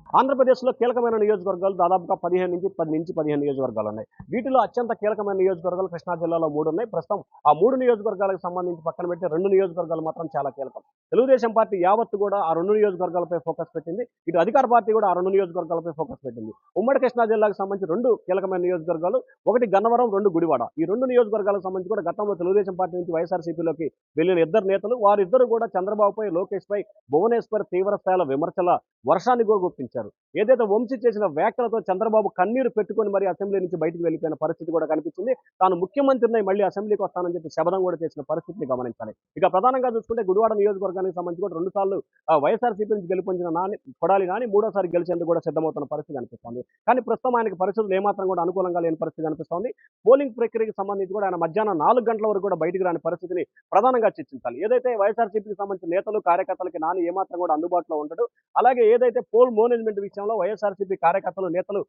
ఆంధ్రప్రదేశ్‌లో కీలకమైన నియోజకవర్గాలు దాదాపుగా 10-15 నియోజకవర్గాలున్నాయి. వీటిలో అత్యంత కీలకమైన నియోజకవర్గాలు కృష్ణా జిల్లాలో 3 ఉన్నాయి. ప్రస్తుతం ఆ 3 నియోజకవర్గాలకు సంబంధించి పక్కన పెడితే 2 నియోజకవర్గాలు మాత్రం చాలా కీలకం. తెలుగుదేశం పార్టీ యావత్తు కూడా ఆ 2 నియోజకవర్గాలపై ఫోకస్ పెట్టింది. ఇటు అధికార పార్టీ కూడా ఆ 2 నియోజకవర్గాలపై ఫోకస్ పెట్టింది. ఉమ్మడి కృష్ణా జిల్లాకు సంబంధించి 2 కీలకమైన నియోజకవర్గాలు, ఒకటి గన్నవరం, 2 గుడివాడ. ఈ 2 నియోజకవర్గాలకు సంబంధించి కూడా గతంలో తెలుగుదేశం పార్టీ నుంచి వైఎస్ఆర్‌సీపీలోకి వెళ్లిన ఇద్దరు నేతలు, వారిద్దరూ కూడా చంద్రబాబుపై, లోకేష్‌పై భువనేశ్వర్ తీవ్ర స్థాయిలో విమర్శల వర్షాన్ని గుప్పించారు. ఏదైతే వంశీ చేసిన వ్యాఖ్యలతో చంద్రబాబు కన్నీరు పెట్టుకొని మరి అసెంబ్లీ నుంచి బయటికి వెళ్ళిపోయిన పరిస్థితి కూడా కనిపించింది. తాను ముఖ్యమంత్రిని మళ్ళీ అసెంబ్లీకి వస్తానని చెప్పి శపథం కూడా చేసిన పరిస్థితిని గమనించాలి. ఇక ప్రధానంగా చూసుకుంటే గుడివాడ నియోజకవర్గానికి సంబంధించి కూడా 2 సార్లు వైఎస్ఆర్‌సీపీ నుంచి గెలుపొందిన కొడాలి నాని మూడోసారి గెలిచేందుకు కూడా సిద్ధమవుతున్న పరిస్థితి కనిపిస్తోంది. కానీ ప్రస్తుతం ఆయనకి పరిస్థితులు ఏమాత్రం కూడా అనుకూలంగా లేని పరిస్థితి కనిపిస్తోంది. పోలింగ్ ప్రక్రియకి సంబంధించి కూడా ఆయన మధ్యాహ్నం 4 గంటల వరకు కూడా బయటికి రాని పరిస్థితిని ప్రధానంగా చర్చించాలి. ఏదైతే వైఎస్ఆర్‌సీపీకి సంబంధించిన నేతలు, కార్యకర్తలకి నాని ఏమాత్రం కూడా అందుబాటులో ఉండడు. అలాగే ఏదైతే పోల్ మేనేజ్మెంట్ విషయంలో వైఎస్ఆర్‌సీపీ కార్యకర్తలు, నేతలు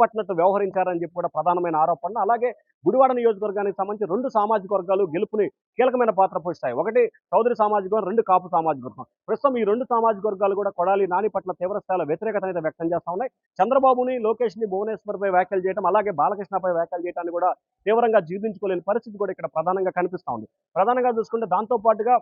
పట్టినట్టు వ్యవహరించారని చెప్పి కూడా ప్రధానమైన ఆరోపణ. అలాగే గుడివాడ నియోజకవర్గానికి సంబంధించి 2 సామాజిక వర్గాలు గెలుపుని కీలకమైన పాత్ర పోషిస్తాయి. ఒకటి చౌదరి సామాజిక వర్గం, 2 కాపు సామాజిక వర్గం. ప్రస్తుతం ఈ 2 సామాజిక వర్గాలు కూడా కొడాలి నాని పట్ల తీవ్ర స్థాయిలో వ్యతిరేకత అయితే వ్యక్తం చేస్తా ఉన్నాయి. చంద్రబాబుని, లోకేష్‌ని భువనేశ్వర్‌పై వ్యాఖ్యలు చేయడం, అలాగే బాలకృష్ణపై వ్యాఖ్యలు చేయడాన్ని కూడా తీవ్రంగా జీర్ణించుకోలేని పరిస్థితి కూడా ఇక్కడ ప్రధానంగా కనిపిస్తా ఉంది. ప్రధానంగా చూసుకుంటే దాంతో పాటుగా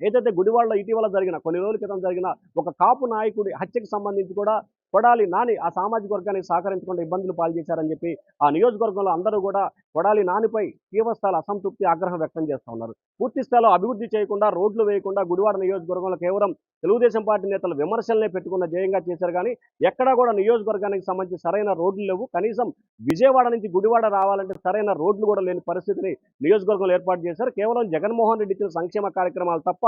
ఏదైతే గుడివాడలో ఇటీవల జరిగిన, కొన్ని రోజుల క్రితం జరిగిన ఒక కాపు నాయకుడి హత్యకు సంబంధించి కూడా కొడాలి నాని ఆ సామాజిక వర్గానికి సహకరించకుండా ఇబ్బందులు పాల్చేశారని చెప్పి ఆ నియోజకవర్గంలో అందరూ కూడా కొడాలి నానిపై తీవ్రస్థాయిలో అసంతృప్తి, ఆగ్రహం వ్యక్తం చేస్తా ఉన్నారు. పూర్తి స్థాయిలో అభివృద్ధి చేయకుండా, రోడ్లు వేయకుండా గుడివాడ నియోజకవర్గంలో కేవలం తెలుగుదేశం పార్టీ నేతలు విమర్శలనే పెట్టుకున్న ధ్యేయంగా చేశారు కానీ ఎక్కడా కూడా నియోజకవర్గానికి సంబంధించి సరైన రోడ్లు లేవు. కనీసం విజయవాడ నుంచి గుడివాడ రావాలంటే సరైన రోడ్లు కూడా లేని పరిస్థితిని నియోజకవర్గంలో ఏర్పాటు చేశారు. కేవలం జగన్మోహన్ రెడ్డి ఇచ్చిన సంక్షేమ కార్యక్రమాలు తప్ప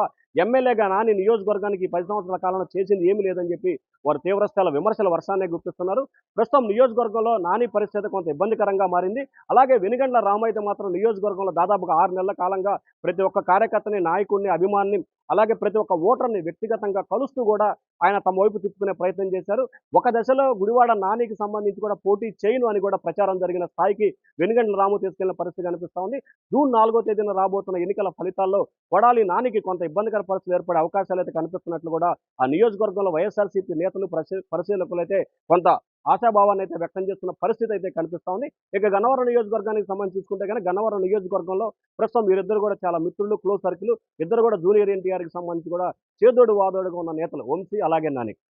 ఎమ్మెల్యేగా నాని నియోజకవర్గానికి 10 సంవత్సరాల కాలంలో చేసింది ఏమీ లేదని చెప్పి వారు తీవ్రస్థాయిలో విమర్శల వర్షాన్ని గుప్పిస్తున్నారు. ప్రస్తుతం నియోజకవర్గంలో నాని పరిస్థితి కొంత ఇబ్బందికరంగా మారింది. అలాగే వెనుగండ్ల రామయ్య మాత్రం నియోజకవర్గంలో దాదాపుగా 6 నెలల కాలంగా ప్రతి ఒక్క కార్యకర్తని, నాయకుడిని, అభిమానిని, అలాగే ప్రతి ఒక్క ఓటర్ని వ్యక్తిగతంగా కలుస్తూ కూడా ఆయన తమ వైపు తిప్పుకునే ప్రయత్నం చేశారు. ఒక దశలో గుడివాడ నానికి సంబంధించి కూడా పోటీ చేయను అని కూడా ప్రచారం జరిగిన స్థాయికి వెనుగండ్ల రాము తీసుకెళ్లిన పరిస్థితి కనిపిస్తా ఉంది. జూన్ 4వ తేదీన రాబోతున్న ఎన్నికల ఫలితాల్లో కొడాలి నానికి కొంత ఇబ్బందికర పరిస్థితులు ఏర్పడే అవకాశాలు అయితే కనిపిస్తున్నట్లు కూడా ఆ నియోజకవర్గంలో వైఎస్ఆర్‌సీపీ నేతలు, పరిశీలకులు అయితే కొంత ఆశాభావాన్ని అయితే వ్యక్తం చేస్తున్న పరిస్థితి అయితే కనిపిస్తా ఉంది. ఇక గన్నవరం నియోజకవర్గానికి సంబంధించి చూసుకుంటే కనుక గన్నవరం నియోజకవర్గంలో ప్రస్తుతం వీరిద్దరు కూడా చాలా మిత్రులు, క్లోజ్ సర్కిల్. ఇద్దరు కూడా జూనియర్ ఎన్టీఆర్‌కి సంబంధించి కూడా చేదోడు వాదోడుగా ఉన్న నేతలు వంశీ అలాగే నాని.